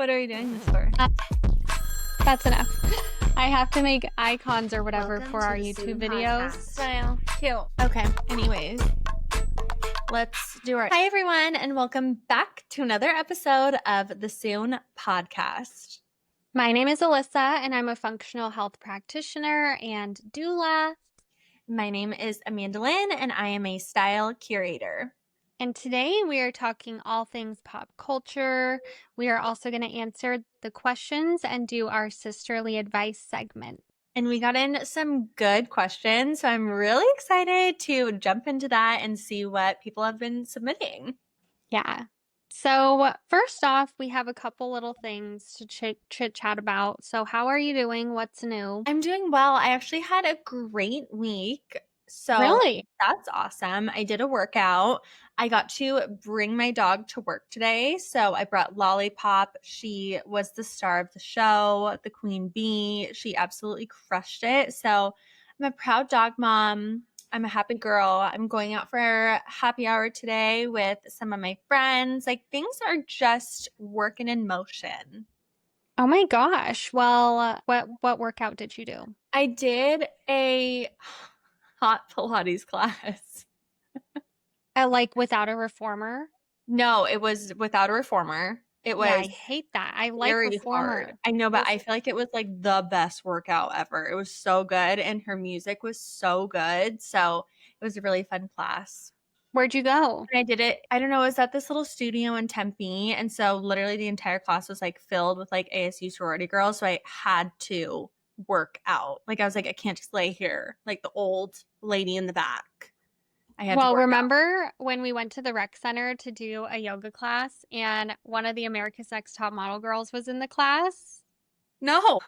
What are we doing this for? That's enough. I have to make icons or whatever Welcome for to our the YouTube Soon videos. podcast. Smile. Cute. Okay. Anyways, let's do our. Hi, everyone, and welcome back to another episode of the Soon podcast. My name is Alyssa, and I'm a functional health practitioner and doula. My name is Amanda Lynn, and I am a style curator. And today we are talking all things pop culture. We are also going to answer the questions and do our sisterly advice segment. And we got in some good questions, so I'm really excited to jump into that and see what people have been submitting. Yeah. So first off, we have a couple little things to chit-chat about. So how are you doing? What's new? I'm doing well. I actually had a great week. So Really? that's awesome. I did a workout. I got to bring my dog to work today. So I brought Lollipop. She was the star of the show, the queen bee. She absolutely crushed it. So I'm a proud dog mom. I'm a happy girl. I'm going out for happy hour today with some of my friends. Like, things are just working in motion. Oh my gosh. Well, what workout did you do? I did a hot Pilates class. Like without a reformer? No, it was without a reformer. It was Yeah, I hate that. I like very reformer. hard. I know, but I feel like it was like the best workout ever. It was so good, and her music was so good. So it was a really fun class. Where'd you go? And I did it, I don't know, it was at this little studio in Tempe. And so literally the entire class was like filled with like ASU sorority girls. So I had to work out. Like, I was like, I can't just lay here like the old lady in the back. I had to Well, work out. remember when we went to the rec center to do a yoga class and one of the America's Next Top Model girls was in the class? No.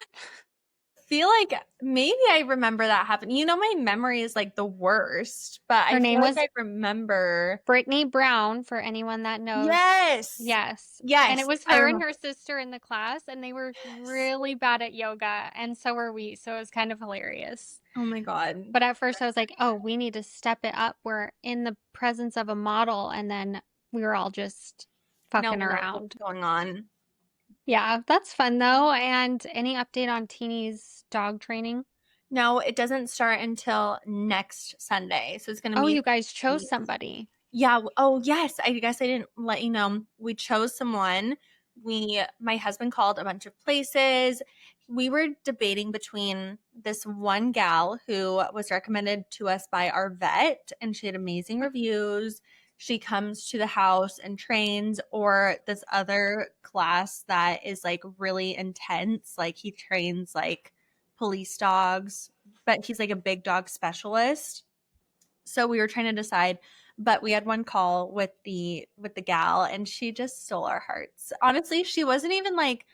Feel like maybe I remember that happening. You know, my memory is like the worst, but Her I name feel like was I remember. Brittany Brown, for anyone that knows. Yes. Yes. Yes. And it was I her and remember. her sister in the class, and they were really bad at yoga, and so were we. So it was kind of hilarious. Oh my God. But at first I was like, oh, we need to step it up. We're in the presence of a model, and then we were all just fucking No, around. what's going on? Yeah, that's fun though. And any update on Teeny's dog training? No, it doesn't start until next Sunday. So it's going to Oh, be. you guys chose somebody. Yeah. Oh, yes. I guess I didn't let you know. We chose someone. My husband called a bunch of places. We were debating between this one gal who was recommended to us by our vet, and she had amazing reviews. She comes to the house and trains, or this other class that is like really intense. Like, he trains like police dogs, but he's like a big dog specialist. So we were trying to decide, but we had one call with the gal, and she just stole our hearts. Honestly, she wasn't even like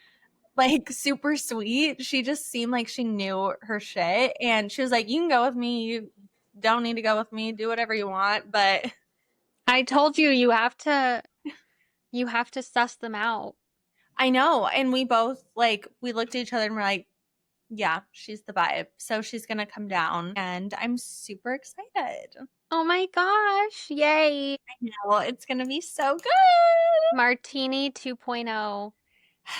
super sweet. She just seemed like she knew her shit, and she was like, "You can go with me. You don't need to go with me. Do whatever you want." But I told you you have to suss them out. I know, and we both we looked at each other and we're like, "Yeah, she's the vibe." So she's gonna come down, and I'm super excited. Oh my gosh. Yay. I know, it's gonna be so good. Martini 2.0.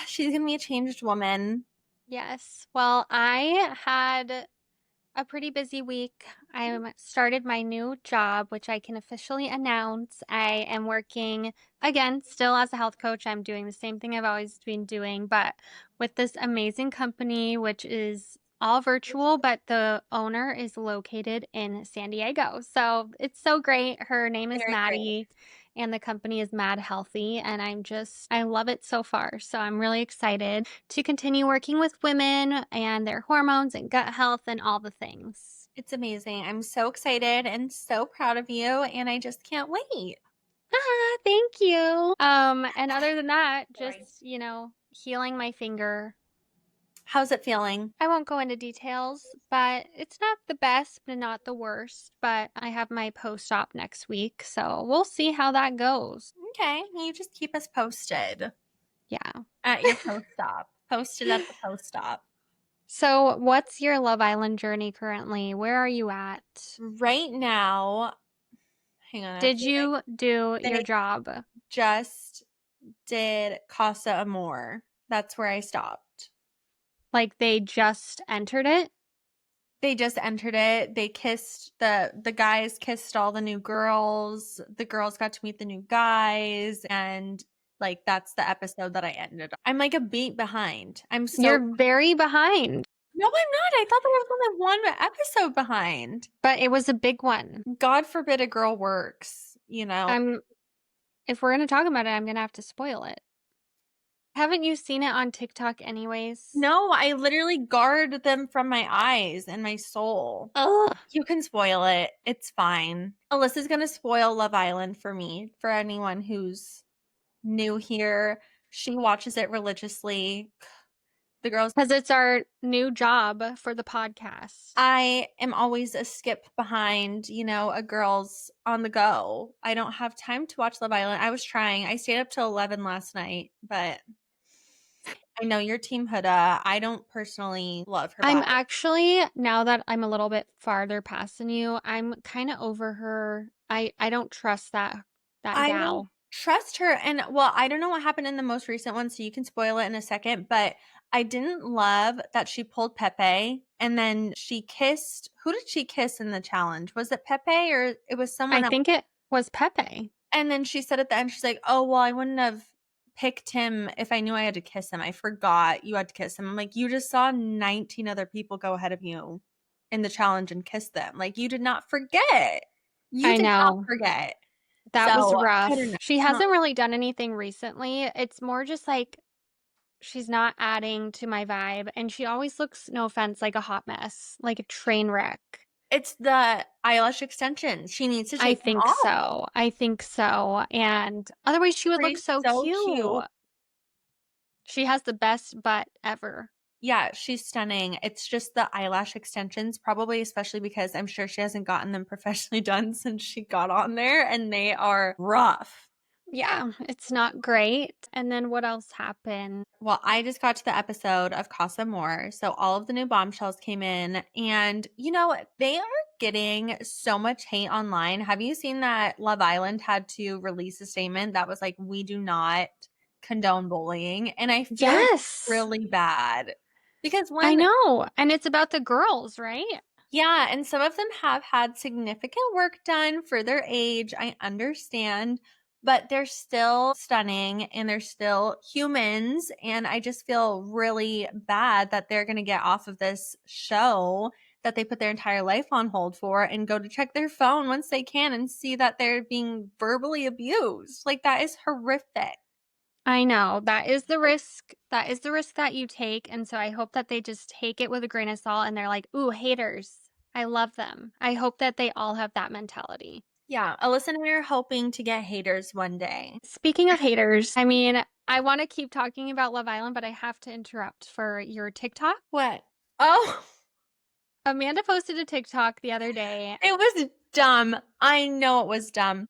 She's gonna be a changed woman. Yes. Well, I had a pretty busy week. I started my new job, which I can officially announce. I am working, again, still as a health coach. I'm doing the same thing I've always been doing, but with this amazing company, which is all virtual, but the owner is located in San Diego. So it's so great. Her name is Very Maddie. And the company is Mad Healthy, and I love it so far. So I'm really excited to continue working with women and their hormones and gut health and all the things. It's amazing. I'm so excited and so proud of you, and I just can't wait. Thank you. And other than that, just, healing my finger. How's it feeling? I won't go into details, but it's not the best, but not the worst. But I have my post-op next week, so we'll see how that goes. Okay, you just keep us posted. Yeah. At your post-op. Posted at the post-op. So what's your Love Island journey currently? Where are you at? Right now, hang on. Did you do your job? Just did Casa Amor. That's where I stopped. Like they just entered it? They just entered it. They kissed the guys kissed all the new girls. The girls got to meet the new guys, and like that's the episode that I ended on. I'm like a beat behind. I'm so You're very behind, No, I'm not. I thought there was only one episode behind. but it was a big one. God forbid a girl works, you know. I'm If we're gonna talk about it, I'm gonna have to spoil it. Haven't you seen it on TikTok anyways? No, I literally guard them from my eyes and my soul. Ugh. You can spoil it. It's fine. Alyssa's going to spoil Love Island for me. For anyone who's new here, she watches it religiously. The girls, Because it's our new job for the podcast. I am always a skip behind, a girl's on the go. I don't have time to watch Love Island. I was trying. I stayed up till 11 last night, but I know you're Team Huda. I don't personally love her I'm vibe. actually, now that I'm a little bit farther past than you, I'm kind of over her. I don't trust that I don't gal. trust her. And well, I don't know what happened in the most recent one, so you can spoil it in a second. But I didn't love that she pulled Pepe and then she kissed. Who did she kiss in the challenge? Was it Pepe or it was I someone else? think it was Pepe. And then she said at the end, she's like, oh, well, I wouldn't have picked him if I knew I had to kiss him. I forgot you had to kiss him. I'm like, you just saw 19 other people go ahead of you in the challenge and kiss them. Like, you did not forget. You I did not know. forget. That was So I don't rough. know. She I don't hasn't really done anything recently. It's more just like she's not adding to my vibe. And she always looks, no offense, like a hot mess, like a train wreck. It's the eyelash extensions. She needs to I take them think off. so. I think so. And otherwise, she would look She's so so cute. cute. She has the best butt ever. Yeah, she's stunning. It's just the eyelash extensions, probably especially because I'm sure she hasn't gotten them professionally done since she got on there, and they are rough. Yeah, it's not great. And then what else happened? Well, I just got to the episode of Casa More. So all of the new bombshells came in, and they are getting so much hate online. Have you seen that Love Island had to release a statement that was like, we do not condone bullying? And I feel Yes, really bad because I one, know. And it's about the girls, right? yeah, and some of them have had significant work done for their age. I understand, but they're still stunning and they're still humans. And I just feel really bad that they're going to get off of this show that they put their entire life on hold for and go to check their phone once they can and see that they're being verbally abused. Like, that is horrific. I know. That is the risk. That is the risk that you take. And so I hope that they just take it with a grain of salt and they're like, ooh, haters. I love them. I hope that they all have that mentality. Yeah, Alyssa and I are hoping to get haters one day. Speaking of haters, I mean, I want to keep talking about Love Island, but I have to interrupt for your TikTok. What? Oh, Amanda posted a TikTok the other day, it was dumb. I know it was dumb.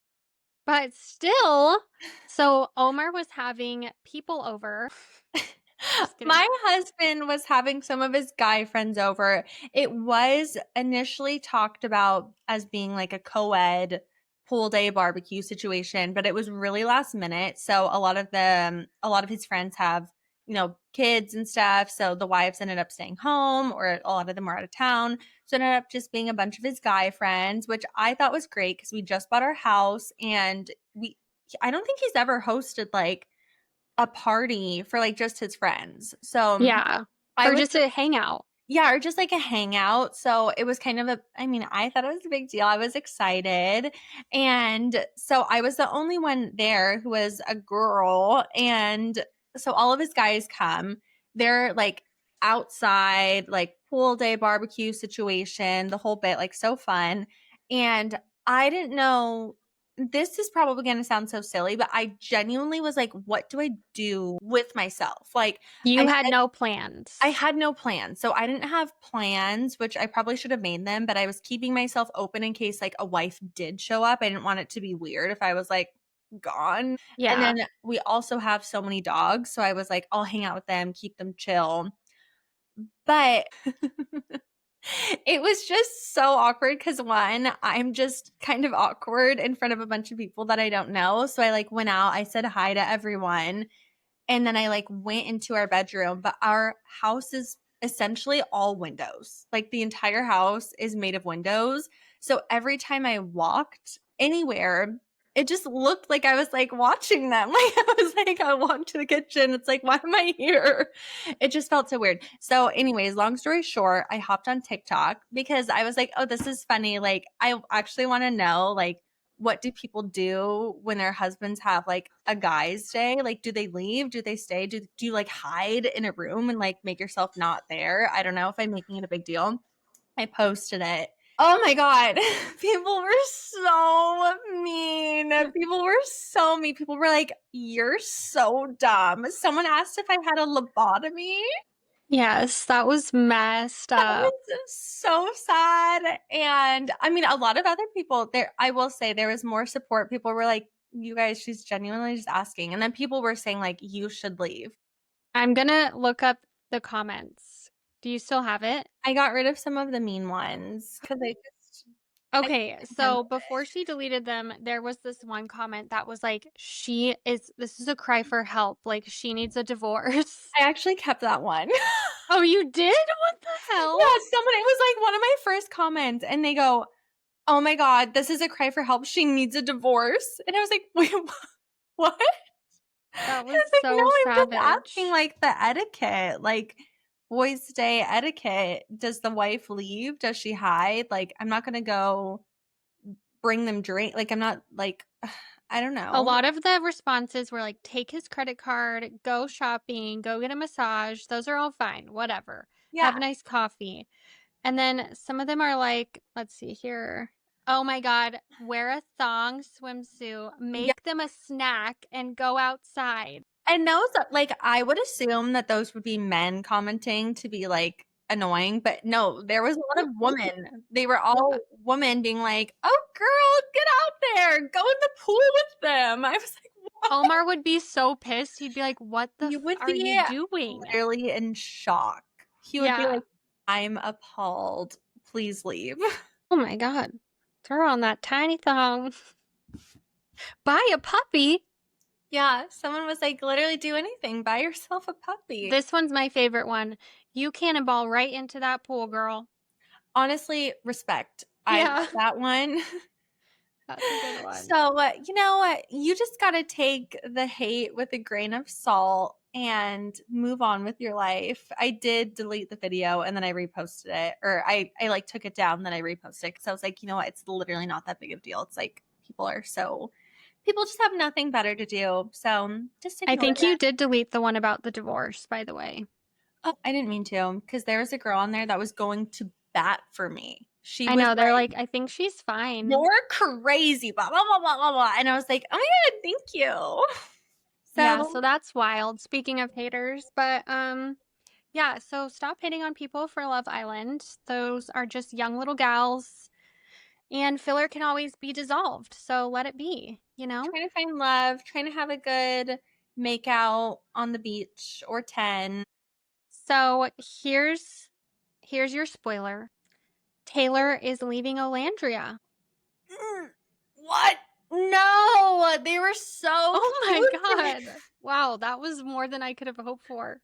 but still, so Omar was having people over. Just kidding. My husband was having some of his guy friends over. It was initially talked about as being like a co-ed pool day barbecue situation, but it was really last minute. So a lot of his friends have, kids and stuff. So the wives ended up staying home or a lot of them were out of town. So it ended up just being a bunch of his guy friends, which I thought was great because we just bought our house and I don't think he's ever hosted like a party for like just his friends. So Yeah. I Or was, just a hangout. yeah, or just like a hangout. So it was kind of I thought it was a big deal. I was excited. And so I was the only one there who was a girl. And so all of his guys come. They're like outside, like pool day barbecue situation, the whole bit, like so fun. And I didn't know this is probably going to sound so silly, but I genuinely was like, what do I do with myself? Like, You I had said no plans. I had no plans. So I didn't have plans, which I probably should have made them, but I was keeping myself open in case like a wife did show up. I didn't want it to be weird if I was like gone. And Yeah. then we also have so many dogs. So I was like, I'll hang out with them, keep them chill. But it was just so awkward because one, I'm just kind of awkward in front of a bunch of people that I don't know. So I like went out, I said hi to everyone. And then I like went into our bedroom, but our house is essentially all windows. Like the entire house is made of windows. So every time I walked anywhere, it just looked like I was like watching them. Like I was like, I walked to the kitchen. It's like, why am I here? It just felt so weird. So, anyways, long story short, I hopped on TikTok because I was like, oh, this is funny. Like, I actually want to know, like, what do people do when their husbands have like a guy's day? Like, do they leave? Do they stay? Do you like hide in a room and like make yourself not there? I don't know if I'm making it a big deal. I posted it. Oh my God. People were so mean. People were so mean. People were like, you're so dumb. Someone asked if I had a lobotomy. Yes, that was messed That up. was so sad. And I mean, a lot of other people there, I will say there was more support. People were like, you guys, she's genuinely just asking. And then people were saying, like, you should leave. I'm gonna look up the comments. Do you still have it? I got rid of some of the mean ones because I Okay, couldn't so handle before she deleted them, there was this one comment that was like, this is a cry for help. Like, she needs a divorce. I actually kept that one. Oh, you did? What the hell? Yeah, someone, it was like one of my first comments, and they go, oh my God, this is a cry for help. She needs a divorce. And I was like, wait, what? That I was was like, no, so I'm just asking savage. like the etiquette, like boys' day etiquette. Does the wife leave? Does she hide? Like, I'm not gonna go bring them drink. Like, I'm not like, I don't A know. lot of the responses were like, take his credit card, go shopping, go get a massage. Those are all fine. Whatever. Have Yeah. a nice coffee. And then some of them are like, let's see here. Oh my God, wear a thong swimsuit, Yeah. make them a snack, and go outside. And those, like, I would assume that those would be men commenting to be like annoying, but no, there was a lot of women. They were Yeah. all women being like, oh, girl, get out there, go in the pool with them. I was like, what? Omar would be so pissed. He'd be like, what the You would are you be doing? literally in shock. He would be Yeah. like, I'm appalled. Please leave. Oh my God. Throw on that tiny thong. Buy a puppy. Yeah, someone was like, literally do anything. Buy yourself a puppy. This one's my favorite one. You cannonball right into that pool, girl. Honestly, respect. I Yeah, love that one. that's a good one. So, you know what? You just got to take the hate with a grain of salt and move on with your life. I did delete the video and then I reposted it, or I like took it down, then I reposted it because I was like, you know what? It's literally not that big of a deal. It's like people just have nothing better to do. So just I ignore think you that. did delete the one about the divorce, by the way. Oh, I didn't mean to because there was a girl on there that was going to bat for me. She I was know, they're like, like, I think she's fine. you're crazy, blah, blah, blah, blah, blah, blah. And I was like, oh my God, thank you. Yeah, So so that's wild. Speaking of haters, but yeah, so stop hating on people for Love Island. Those are just young little gals, and filler can always be dissolved. So let it be, you know? trying to find love, trying to have a good make out on the beach or 10. So here's your spoiler. Taylor is leaving Olandria. What? No, they were so Oh my cute. God. Wow, that was more than I could have hoped for.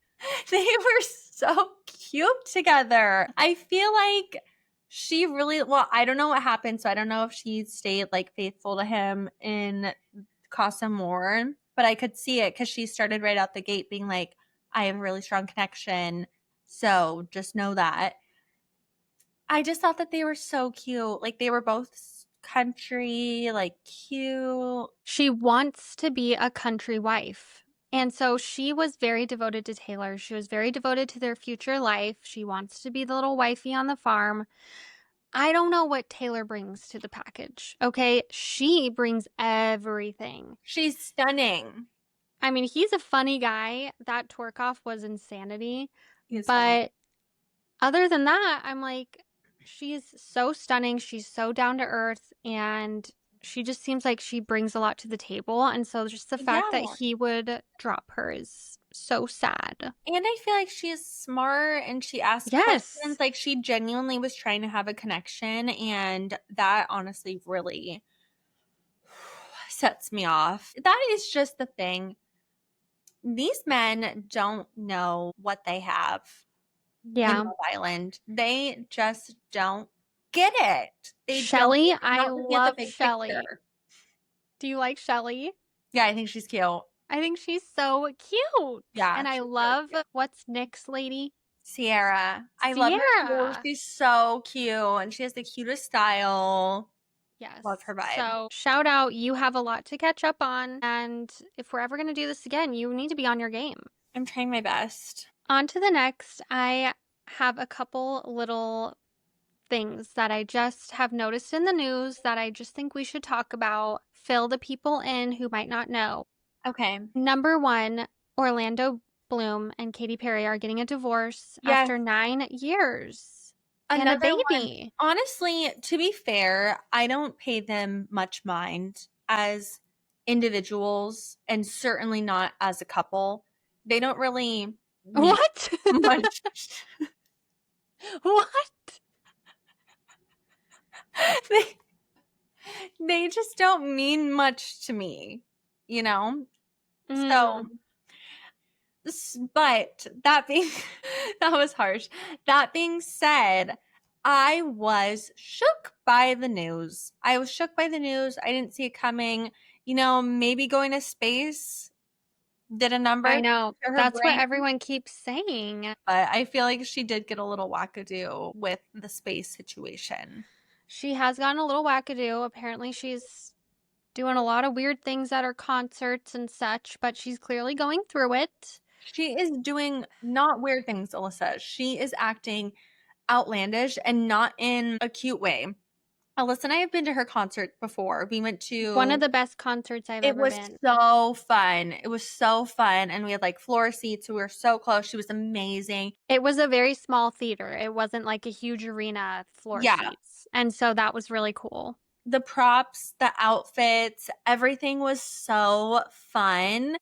They were so cute together. I feel like she really, well, I don't know what happened. So I don't know if she stayed like faithful to him in Casa More, but I could see it because she started right out the gate being like, I have a really strong connection. So just know that. I just thought that they were so cute. Like they were both country, like cute. She wants to be a country wife. And so she was very devoted to Taylor. She was very devoted to their future life. She wants to be the little wifey on the farm. I don't know what Taylor brings to the package. Okay. She brings everything. She's stunning. I mean, he's a funny guy. That twerk off was insanity. He's funny. But other than that, I'm like, she's so stunning. She's so down to earth. And she just seems like she brings a lot to the table. And so just the fact that Yeah. he would drop her is so sad. And I feel like she is smart and she asks questions. Yes. Like she genuinely was trying to have a connection. And that honestly really sets me off. That is just the thing. these men don't know what they have in Yeah. Love Island. They just don't get it. They don't, Shelly, they're I not looking at the love big Shelly. picture. Do you like Shelly? Yeah, I think she's cute. I think she's so cute. Yeah, And I she's really love cute. what's Nick's lady? Sierra. I love her too. Sierra. She's so cute and she has the cutest style. Yes. Love her vibe. So, shout out. You have a lot to catch up on. And if we're ever going to do this again, you need to be on your game. I'm trying my best. On to the next. I have a couple little things that I just have noticed in the news that I just think we should talk about. Fill the people in who might not know. Okay. Number one, Orlando Bloom and Katy Perry are getting a divorce Yes. after 9 years and a Another one. baby. Honestly, to be fair, I don't pay them much mind as individuals and certainly not as a couple. They don't really mean What? much. What? they, they just don't mean much to me, you know? So, Mm, but that being, that was harsh. That being said, I was shook by the news. I was shook by the news. I didn't see it coming. You know, maybe going to space did a number I know. to her That's what brain, everyone keeps saying. but I feel like she did get a little wackadoo with the space situation. She has gotten a little wackadoo. Apparently, she's doing a lot of weird things at her concerts and such, but she's clearly going through it. She is doing not weird things, Alyssa. She is acting outlandish and not in a cute way. Alyssa and I have been to her concert before. We went One of to, the best concerts I've it ever was been. so fun. It was so fun. And we had like floor seats. So we were so close. She was amazing. It was a very small theater. It wasn't like a huge arena floor Yeah. seats. And so that was really cool. The props, the outfits, everything was so fun.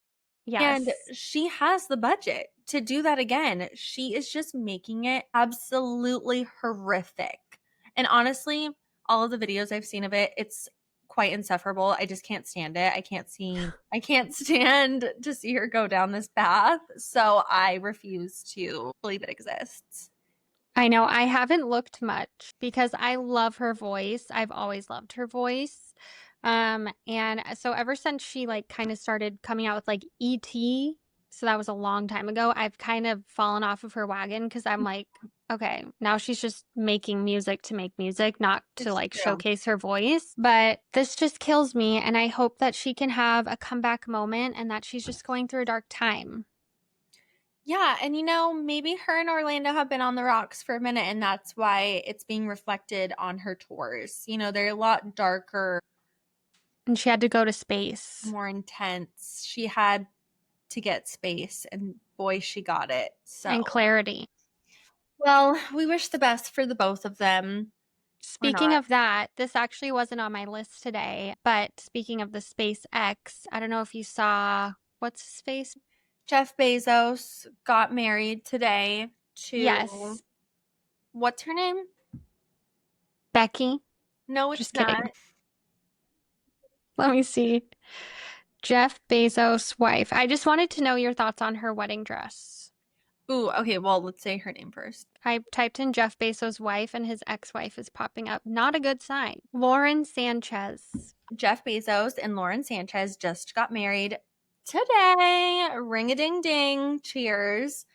And Yes. she has the budget to do that again. She is just making it absolutely horrific. And honestly, all of the videos I've seen of it, it's quite insufferable. I just can't stand it. I can't stand to see her go down this path. So I refuse to believe it exists. I know. I haven't looked much because I love her voice. I've always loved her voice. And so ever since she like kind of started coming out with like ET, so that was a long time ago, I've kind of fallen off of her wagon because I'm like, okay, now she's just making music to make music, not to It's like true. showcase her voice. But this just kills me, and I hope that she can have a comeback moment and that she's just going through a dark time. Yeah, and you know, maybe her and Orlando have been on the rocks for a minute, and that's why it's being reflected on her tours. You know, they're a lot darker, And she had to go to space. more intense. She had to get space, and boy, she got it. So, And clarity. well, we wish the best for the both of them, or Speaking not. of that, this actually wasn't on my list today, but speaking of the SpaceX, I don't know if you saw what's his face? Jeff Bezos got married today to, Yes, what's her name? Becky. No, it's Just not. kidding. Let me see. Jeff Bezos' wife. I just wanted to know your thoughts on her wedding dress. Ooh, okay, well, let's say her name first. I typed in Jeff Bezos' wife and his ex-wife is popping up. Not a good sign. Lauren Sanchez. Jeff Bezos and Lauren Sanchez just got married today. Ring a ding ding. Cheers.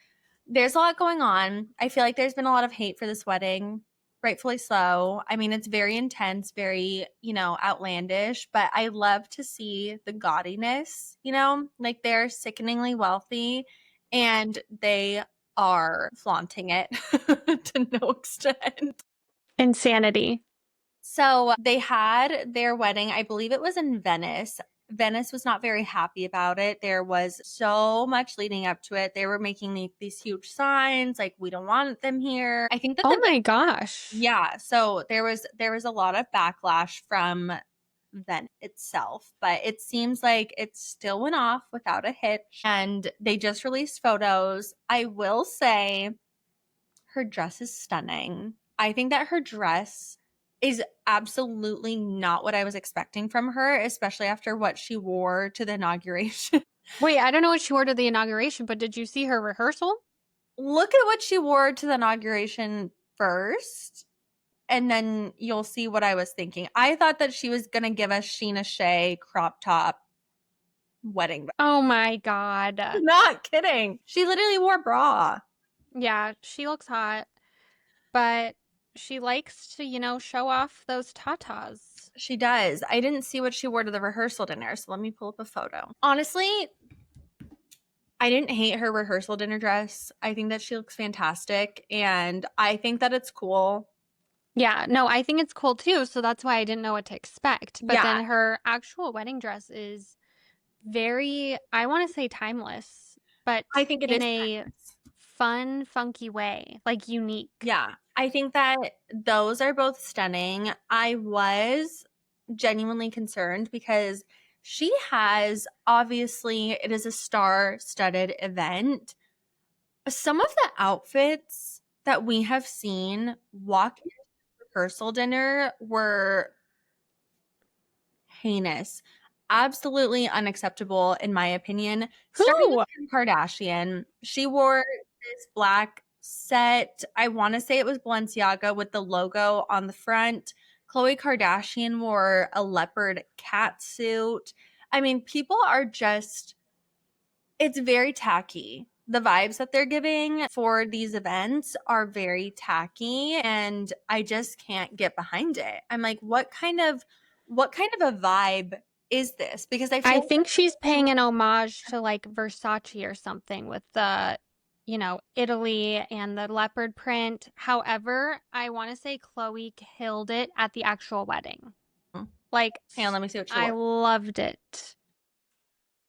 There's a lot going on. I feel like there's been a lot of hate for this wedding, rightfully so. I mean, it's very intense, very, you know, outlandish, but I love to see the gaudiness, you know, like they're sickeningly wealthy and they are flaunting it to no extent. Insanity. So they had their wedding, I believe it was in Venice. Venice was not very happy about it. There was so much leading up to it. They were making these huge signs like we don't want them here. I think that Oh the my gosh. yeah, so there was a lot of backlash from Venice itself, but it seems like it still went off without a hitch and they just released photos. I will say her dress is stunning. I think that her dress is absolutely not what I was expecting from her, especially after what she wore to the inauguration. Wait, I don't know what she wore to the inauguration, but did you see her rehearsal? Look at what she wore to the inauguration first, and then you'll see what I was thinking. I thought that she was going to give us Sheena Shea crop top wedding. Oh my God. Not kidding. She literally wore a bra. Yeah, she looks hot, but she likes to, show off those tatas. She does. I didn't see what she wore to the rehearsal dinner, so let me pull up a photo. Honestly, I didn't hate her rehearsal dinner dress. I think that she looks fantastic, and I think that it's cool. Yeah, no, I think it's cool too, so that's why I didn't know what to expect. But Yeah, then her actual wedding dress is very, I want to say timeless, I but think it in is a timeless. fun, funky way, like unique. Yeah, I think that those are both stunning. I was genuinely concerned because she has obviously, it is a star studded event. Some of the outfits that we have seen walk into rehearsal dinner were heinous. Absolutely unacceptable, in my opinion. Starting with Who? Kim Kardashian, she wore this black set. I want to say it was Balenciaga with the logo on the front. Khloe Kardashian wore a leopard cat suit. I mean, people are just, it's very tacky. The vibes that they're giving for these events are very tacky, and I just can't get behind it. I'm like, what kind of a vibe is this? Because I I feel think she's like paying an homage to like Versace or something with the, Italy and the leopard print. However, I want to say Chloe killed it at the actual wedding. Like, hang on, let me see what she I wore. loved it.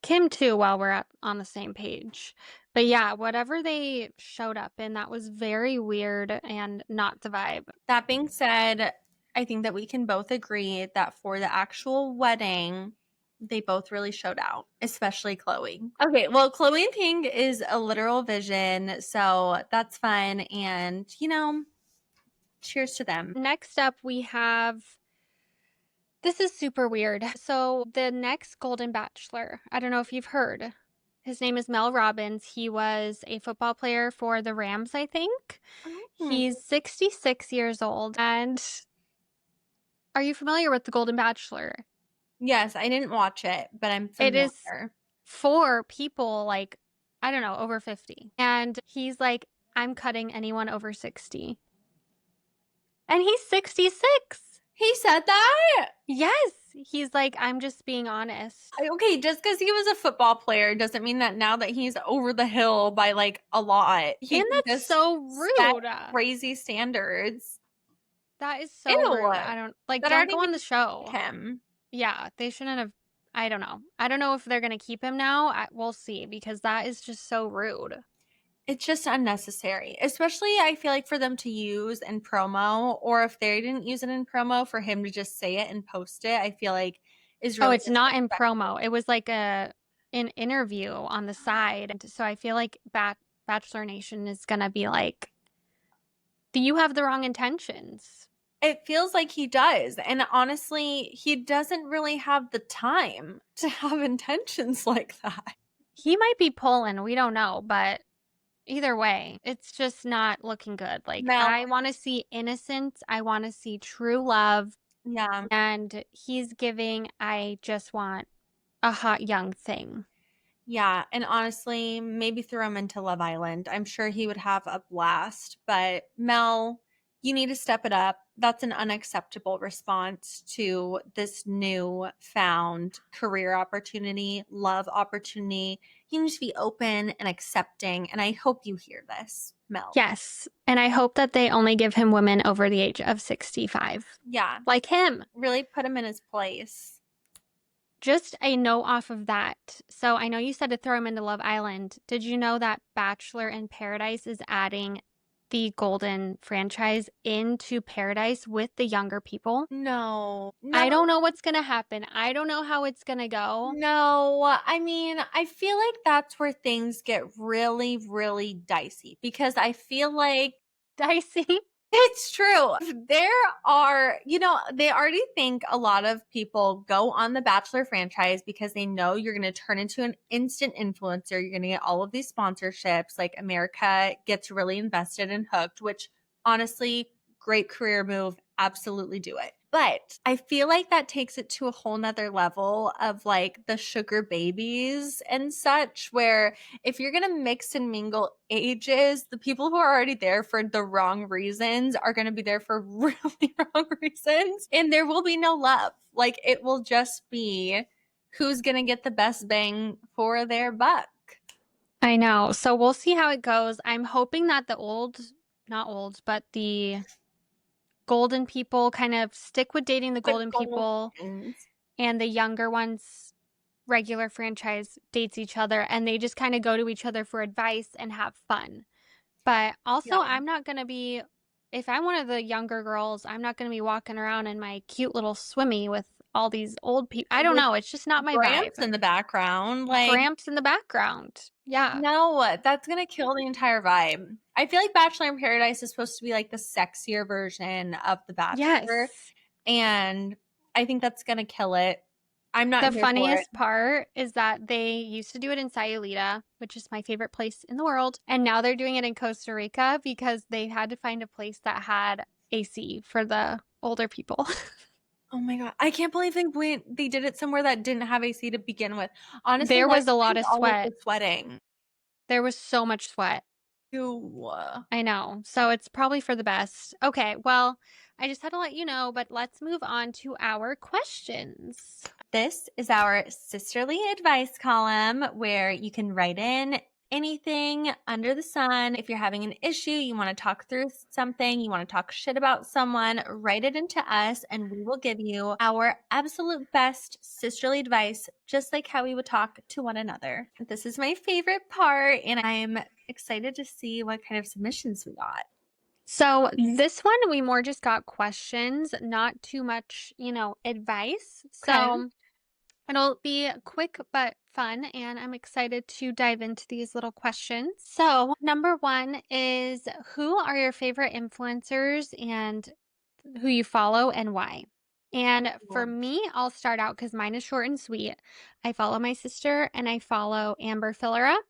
Kim too, while we're on the same page. But yeah, whatever they showed up in, that was very weird and not the vibe. That being said, I think that we can both agree that for the actual wedding, they both really showed out, especially Chloe. Okay, well, Chloe in pink is a literal vision, so that's fun. And, cheers to them. Next up, we have this is super weird. So, the next Golden Bachelor, I don't know if you've heard. His name is Mel Robbins. He was a football player for the Rams, I think. Oh. He's 66 years old. And are you familiar with the Golden Bachelor? Yes, I didn't watch it, but I'm It is familiar. for people like, I don't know, over 50. And he's like, I'm cutting anyone over 60. And he's 66. He said that? Yes. He's like, I'm just being honest. Okay, just because he was a football player doesn't mean that now that he's over the hill by like a lot, he And can that's just so set rude. crazy standards. That is so Ew. rude. I don't like, That don't already go on makes the me show. like him. Yeah, they shouldn't have. I don't know. I don't know if they're going to keep him now. We'll see because that is just so rude. It's just unnecessary, especially I feel like for them to use in promo, or if they didn't use it in promo, for him to just say it and post it, I feel like is Oh, really it's not in disrespectful. promo. It was like an interview on the side. And so I feel like Bachelor Nation is going to be like, do you have the wrong intentions? It feels like he does. And honestly, he doesn't really have the time to have intentions like that. He might be pulling, we don't know, but either way, it's just not looking good. Like, Mel, I want to see innocence. I want to see true love. yeah. And he's giving, I just want a hot young thing. Yeah, and honestly, maybe throw him into Love Island. I'm sure he would have a blast. But Mel, you need to step it up. That's an unacceptable response to this new found career opportunity, love opportunity. You need to be open and accepting. And I hope you hear this, Mel. Yes. And I hope that they only give him women over the age of 65. Yeah, Like him. really put him in his place. Just a note off of that. So I know you said to throw him into Love Island. Did you know that Bachelor in Paradise is adding the Golden franchise into Paradise with the younger people? No, I no. don't know what's going to happen. I don't know how it's going to go. No, I mean, I feel like that's where things get really, really dicey because I feel like Dicey. It's true. There are, they already think a lot of people go on the Bachelor franchise because they know you're going to turn into an instant influencer. You're going to get all of these sponsorships. Like America gets really invested and hooked, which honestly, great career move. Absolutely do it. But I feel like that takes it to a whole nother level of like the sugar babies and such, where if you're going to mix and mingle ages, the people who are already there for the wrong reasons are going to be there for really wrong reasons. And there will be no love. Like it will just be who's going to get the best bang for their buck. I know. So we'll see how it goes. I'm hoping that not old, but the golden people kind of stick with dating the The golden people, Goldens. and the younger ones, regular franchise, dates each other and they just kind of go to each other for advice and have fun. But Yeah. also, if I'm one of the younger girls, I'm not going to be walking around in my cute little swimmy with all these old people. I don't With know. It's just not my Gramps vibe. in the background. Like, Gramps in the background. Yeah. no, that's gonna kill the entire vibe. I feel like Bachelor in Paradise is supposed to be like the sexier version of The Bachelor, Yes. and I think that's gonna kill it. I'm not The here for it. funniest part is that they used to do it in Sayulita, which is my favorite place in the world. And now they're doing it in Costa Rica because they had to find a place that had AC for the older people. Oh my god, I can't believe they did it somewhere that didn't have AC to begin with. Honestly, There what was a lot explains of all of sweat. the sweating? There was so much sweat. Ew. I know. So it's probably for the best. Okay, well, I just had to let you know, but let's move on to our questions. This is our sisterly advice column where you can write in anything under the sun. If you're having an issue, you want to talk through something, you want to talk shit about someone, write it into us and we will give you our absolute best sisterly advice, just like how we would talk to one another. This is my favorite part, and I'm excited to see what kind of submissions we got. So this one, we more just got questions, not too much, advice. Okay. So it'll be quick but fun, and I'm excited to dive into these little questions. So, number one is, who are your favorite influencers and who you follow and why? And for me, I'll start out because mine is short and sweet. I follow my sister and I follow Amber Filler Up.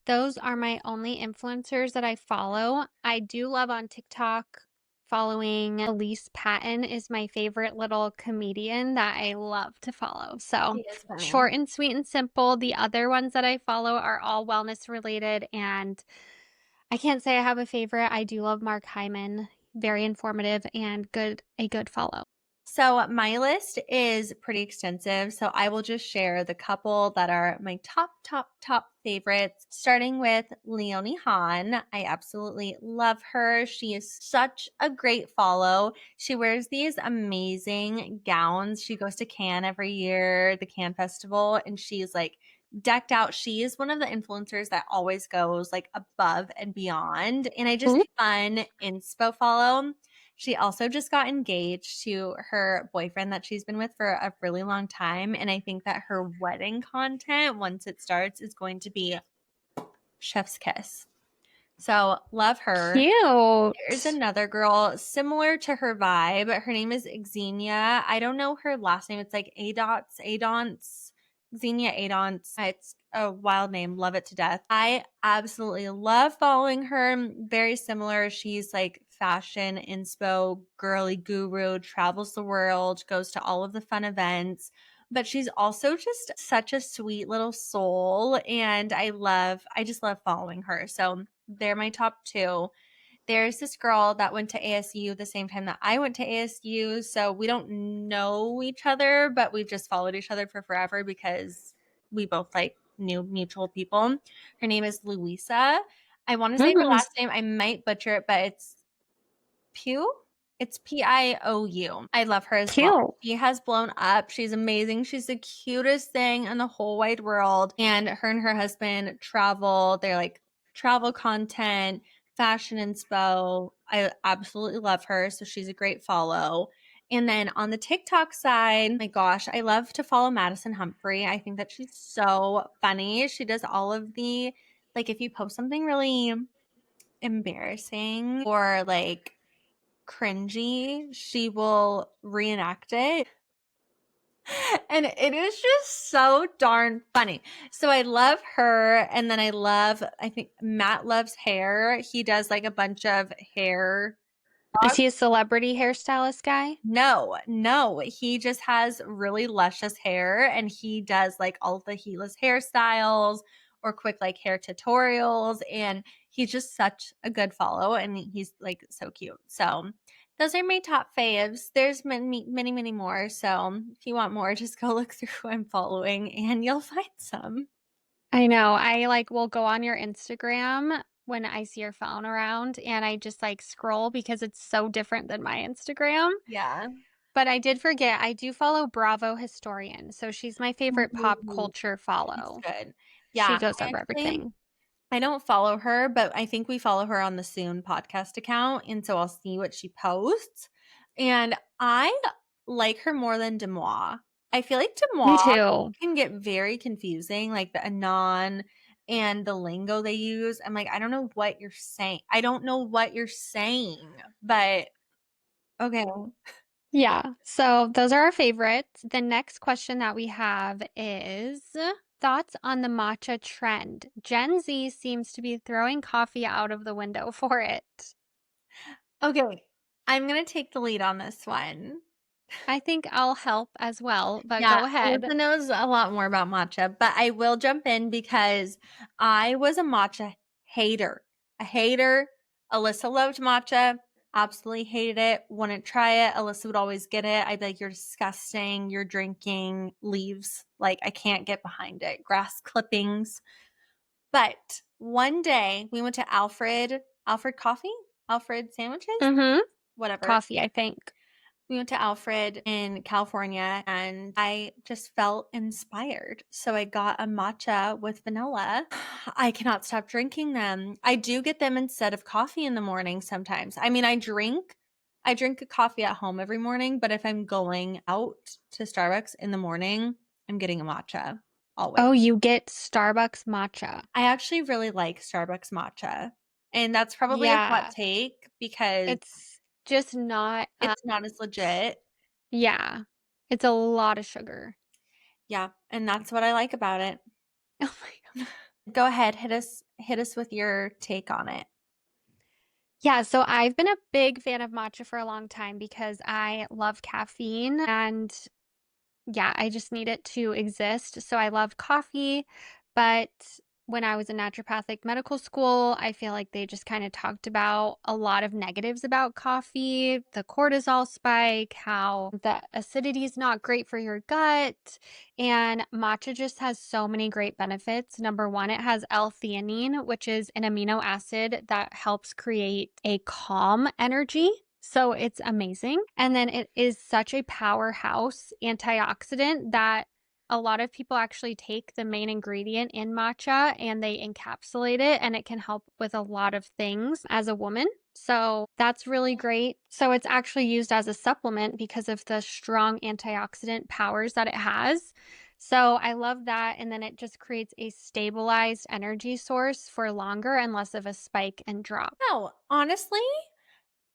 Those are my only influencers that I follow. I do love on TikTok. Following Elise Patton is my favorite little comedian that I love to follow. She So is funny. short and sweet and simple. The other ones that I follow are all wellness related, and I can't say I have a favorite. I do love Mark Hyman. Very informative and a good follow. So my list is pretty extensive. So I will just share the couple that are my top favorites, starting with Leonie Han. I absolutely love her. She is such a great follow. She wears these amazing gowns. She goes to Cannes every year, the Cannes Festival, and she's like decked out. She is one of the influencers that always goes like above and beyond. And I just Ooh. fun inspo follow. She also just got engaged to her boyfriend that she's been with for a really long time. And I think that her wedding content, once it starts, is going to be chef's kiss. So love her. There's Cute. another girl similar to her vibe. Her name is Xenia. I don't know her last name. It's like Adonts, Xenia Adonts. It's a wild name. Love it to death. I absolutely love following her. Very similar. She's like fashion inspo, girly guru, travels the world, goes to all of the fun events. But she's also just such a sweet little soul. And I just love following her. So they're my top two. There's this girl that went to ASU the same time that I went to ASU. So we don't know each other, but we've just followed each other for forever because we both like knew mutual people. Her name is Louisa. I want to say her Mm, last name. I might butcher it, but it's Pew? It's Piou. I love her as well. cute. She has blown up. She's amazing. She's the cutest thing in the whole wide world. And her husband travel. They're like travel content, fashion inspo. I absolutely love her. So she's a great follow. And then on the TikTok side, my gosh, I love to follow Madison Humphrey. I think that she's so funny. She does all of the, like, if you post something really embarrassing or like cringy, she will reenact it. And it is just so darn funny. So I love her. And then I think Matt loves hair. He does like a bunch of hair. Is he a celebrity hairstylist guy? No, no, he just has really luscious hair and he does like all the heatless hairstyles or quick like hair tutorials. And he's just such a good follow and he's like so cute. So those are my top faves. There's many, many, many more. So if you want more, just go look through who I'm following and you'll find some. I know. I like will go on your Instagram when I see your phone around and I just like scroll because it's so different than my Instagram. Yeah. But I did forget, I do follow Bravo Historian. So she's my favorite pop Ooh, culture she's follow. good. She Yeah. goes I over actually everything. I don't follow her, but I think we follow her on the Soon podcast account. And so I'll see what she posts. And I like her more than Demois. I feel like Me Demois too. can get very confusing, like the anon and the lingo they use. I'm like, I don't know what you're saying. I don't know what you're saying, but okay. Yeah. So those are our favorites. The next question that we have is thoughts on the matcha trend. Gen Z seems to be throwing coffee out of the window for it. Okay. I'm going to take the lead on this one. I think I'll help as well, but Yeah, go ahead. Alyssa knows a lot more about matcha, but I will jump in because I was a matcha hater. A hater. Alyssa loved matcha, absolutely hated it, wouldn't try it. Alyssa would always get it. I'd be like, you're disgusting. You're drinking leaves. Like, I can't get behind it. Grass clippings. But one day we went to Alfred Coffee, Alfred Sandwiches, Mm-hmm. whatever. Coffee, I think. We went to Alfred in California and I just felt inspired. So I got a matcha with vanilla. I cannot stop drinking them. I do get them instead of coffee in the morning sometimes. I mean, I drink a coffee at home every morning, but if I'm going out to Starbucks in the morning, I'm getting a matcha always. Oh, you get Starbucks matcha. I actually really like Starbucks matcha. And that's probably a hot Yeah. take because It's just not, it's not as legit. yeah. It's a lot of sugar. Yeah, and that's what I like about it. Oh my God. Go ahead, hit us with your take on it. Yeah, so I've been a big fan of matcha for a long time because I love caffeine and yeah, I just need it to exist. So I love coffee, but when I was in naturopathic medical school, I feel like they just kind of talked about a lot of negatives about coffee, the cortisol spike, how the acidity is not great for your gut. And matcha just has so many great benefits. Number one, it has L-theanine, which is an amino acid that helps create a calm energy. So it's amazing. And then it is such a powerhouse antioxidant that a lot of people actually take the main ingredient in matcha and they encapsulate it, and it can help with a lot of things as a woman. So that's really great. So it's actually used as a supplement because of the strong antioxidant powers that it has. So I love that. And then it just creates a stabilized energy source for longer and less of a spike and drop. No, honestly,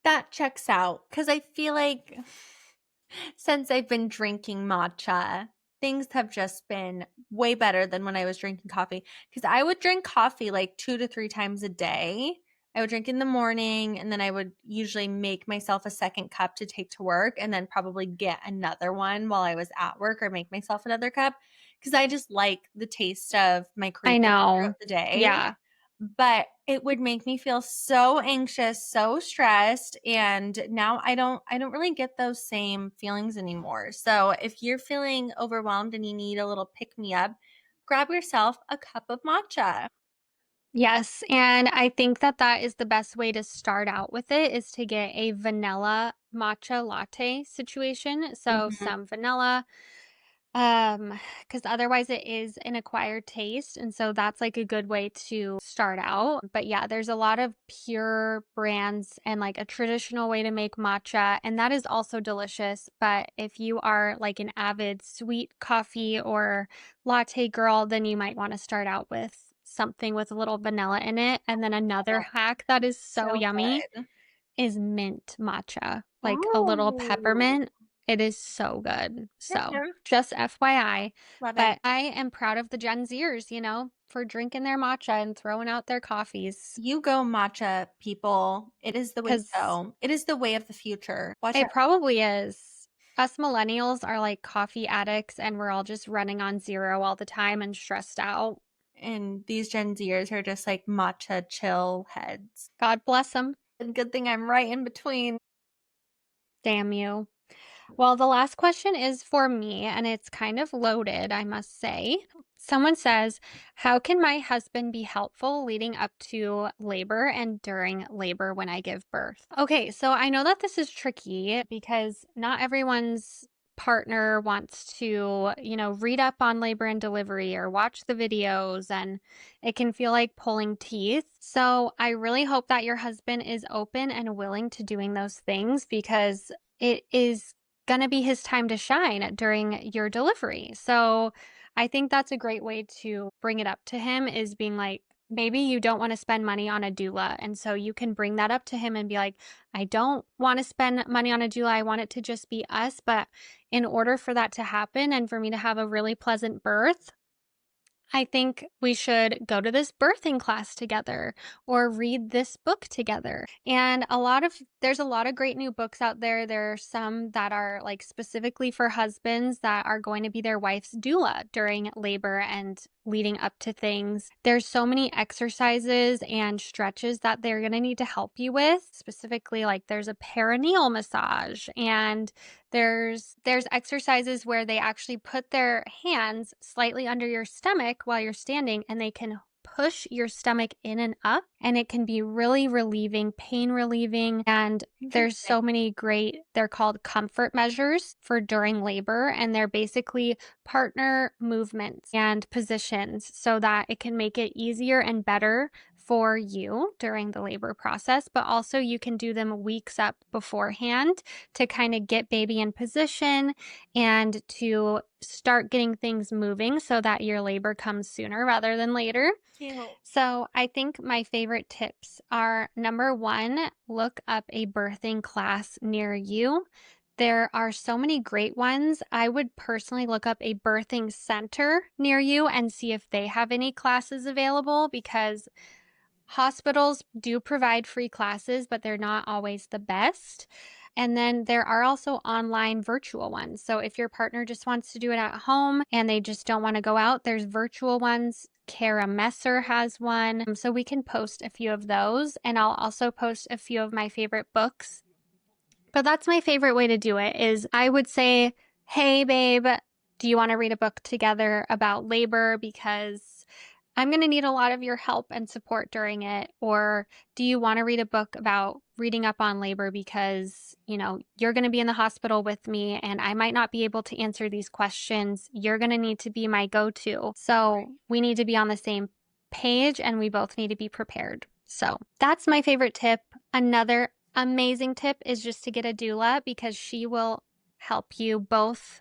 that checks out because I feel like since I've been drinking matcha, things have just been way better than when I was drinking coffee. Because I would drink coffee like 2 to 3 times a day. I would drink in the morning and then I would usually make myself a second cup to take to work and then probably get another one while I was at work or make myself another cup because I just like the taste of my I creamer know. throughout the day. Yeah. But it would make me feel so anxious, so stressed, and now I don't really get those same feelings anymore. So, if you're feeling overwhelmed and you need a little pick me up, grab yourself a cup of matcha. Yes, and I think that that is the best way to start out with it is to get a vanilla matcha latte situation. So Mhm. some vanilla, because otherwise it is an acquired taste, and so that's like a good way to start out. But yeah, there's a lot of pure brands and like a traditional way to make matcha, and that is also delicious. But if you are like an avid sweet coffee or latte girl, then you might want to start out with something with a little vanilla in it. And then another Oh, hack that is so so yummy good. is mint matcha, like a little Ooh. peppermint. It is so good. So, Okay. just FYI, Love it. but I am proud of the Gen Zers, for drinking their matcha and throwing out their coffees You go matcha, people. It is the way to because go. It is the way of the future. Watch it out. probably is. Us millennials are like coffee addicts and we're all just running on zero all the time and stressed out. And these Gen Zers are just like matcha chill heads. God bless them. And good thing I'm right in between. Damn you. Well, the last question is for me, and it's kind of loaded, I must say. Someone says, how can my husband be helpful leading up to labor and during labor when I give birth? Okay, so I know that this is tricky because not everyone's partner wants to, read up on labor and delivery or watch the videos, and it can feel like pulling teeth. So I really hope that your husband is open and willing to doing those things because it is gonna be his time to shine during your delivery. So I think that's a great way to bring it up to him is being like, maybe you don't want to spend money on a doula. And so you can bring that up to him and be like, I don't want to spend money on a doula. I want it to just be us. But in order for that to happen and for me to have a really pleasant birth, I think we should go to this birthing class together or read this book together. And there's a lot of great new books out there. There are some that are like specifically for husbands that are going to be their wife's doula during labor and leading up to things. There's so many exercises and stretches that they're going to need to help you with. Specifically, like there's a perineal massage and there's exercises where they actually put their hands slightly under your stomach while you're standing and they can push your stomach in and up and it can be really relieving, pain relieving, and there's Interesting. so many they're called comfort measures for during labor and they're basically partner movements and positions so that it can make it easier and better for you during the labor process, but also you can do them weeks up beforehand to kind of get baby in position and to start getting things moving so that your labor comes sooner rather than later. Cute. So, I think my favorite tips are number one, look up a birthing class near you. There are so many great ones. I would personally look up a birthing center near you and see if they have any classes available because hospitals do provide free classes, but they're not always the best. And then there are also online virtual ones. So if your partner just wants to do it at home and they just don't want to go out, there's virtual ones. Kara Messer has one. So we can post a few of those. And I'll also post a few of my favorite books. But that's my favorite way to do it is I would say, hey, babe, do you want to read a book together about labor? Because I'm going to need a lot of your help and support during it. Or do you want to read a book about reading up on labor because, you're going to be in the hospital with me and I might not be able to answer these questions. You're going to need to be my go-to. So we need to be on the same page and we both need to be prepared. So that's my favorite tip. Another amazing tip is just to get a doula because she will help you both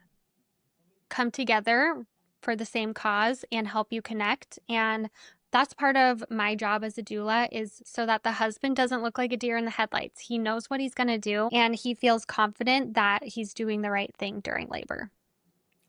come together for the same cause and help you connect. And that's part of my job as a doula is so that the husband doesn't look like a deer in the headlights. He knows what he's going to do and he feels confident that he's doing the right thing during labor.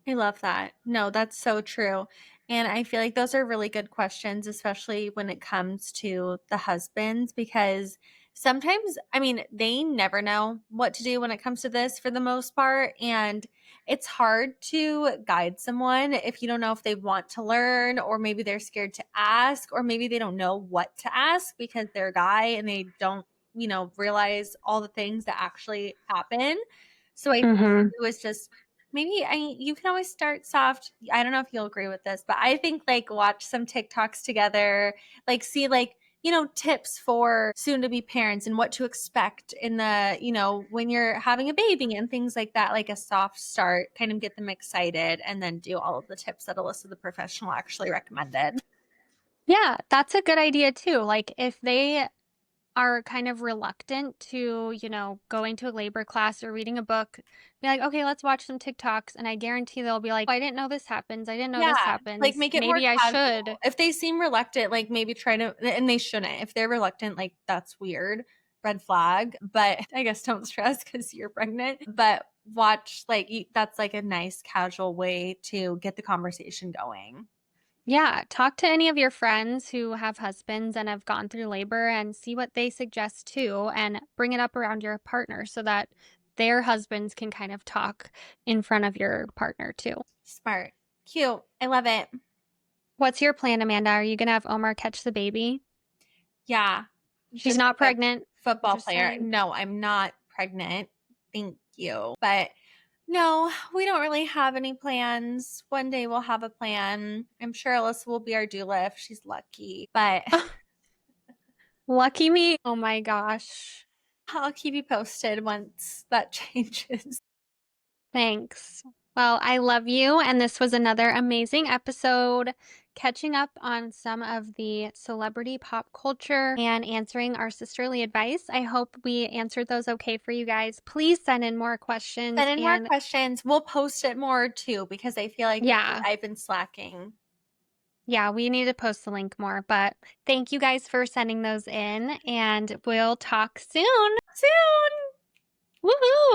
I love that. No, that's so true. And I feel like those are really good questions, especially when it comes to the husbands, because sometimes, I mean, they never know what to do when it comes to this for the most part. And it's hard to guide someone if you don't know if they want to learn, or maybe they're scared to ask, or maybe they don't know what to ask because they're a guy and they don't, realize all the things that actually happen. So I think Mm-hmm. it was just maybe you can always start soft. I don't know if you'll agree with this, but I think like watch some TikToks together, like see like, tips for soon to be parents and what to expect in the, when you're having a baby and things like that, like a soft start, kind of get them excited and then do all of the tips that Alyssa the professional actually recommended. Yeah, that's a good idea too. Like if they are kind of reluctant to, going to a labor class or reading a book, be like, okay, let's watch some TikToks. And I guarantee they'll be like, oh, I didn't know this happens. I didn't know this Yeah, like happens. make it more Maybe I casual. should. If they seem reluctant, like maybe try to, and they shouldn't. If they're reluctant, like that's weird. red flag, but I guess don't stress because you're pregnant. But watch, like, that's like a nice casual way to get the conversation going. Yeah, talk to any of your friends who have husbands and have gone through labor and see what they suggest too, and bring it up around your partner so that their husbands can kind of talk in front of your partner too. Smart. Cute. I love it. What's your plan, Amanda? Are you gonna have Omar catch the baby? Yeah. She's Just not like a pregnant. I'm football just player. saying. No, I'm not pregnant. Thank you. But no, we don't really have any plans. One day we'll have a plan. I'm sure Alyssa will be our doula if she's lucky. But Lucky me. Oh my gosh. I'll keep you posted once that changes. Thanks. Well, I love you, and this was another amazing episode, catching up on some of the celebrity pop culture and answering our sisterly advice. I hope we answered those okay for you guys. Please send in more questions, Send in more and questions. We'll post it more too because I feel like yeah, I've been slacking. yeah, we need to post the link more, but thank you guys for sending those in, and we'll talk soon. Soon. Woohoo!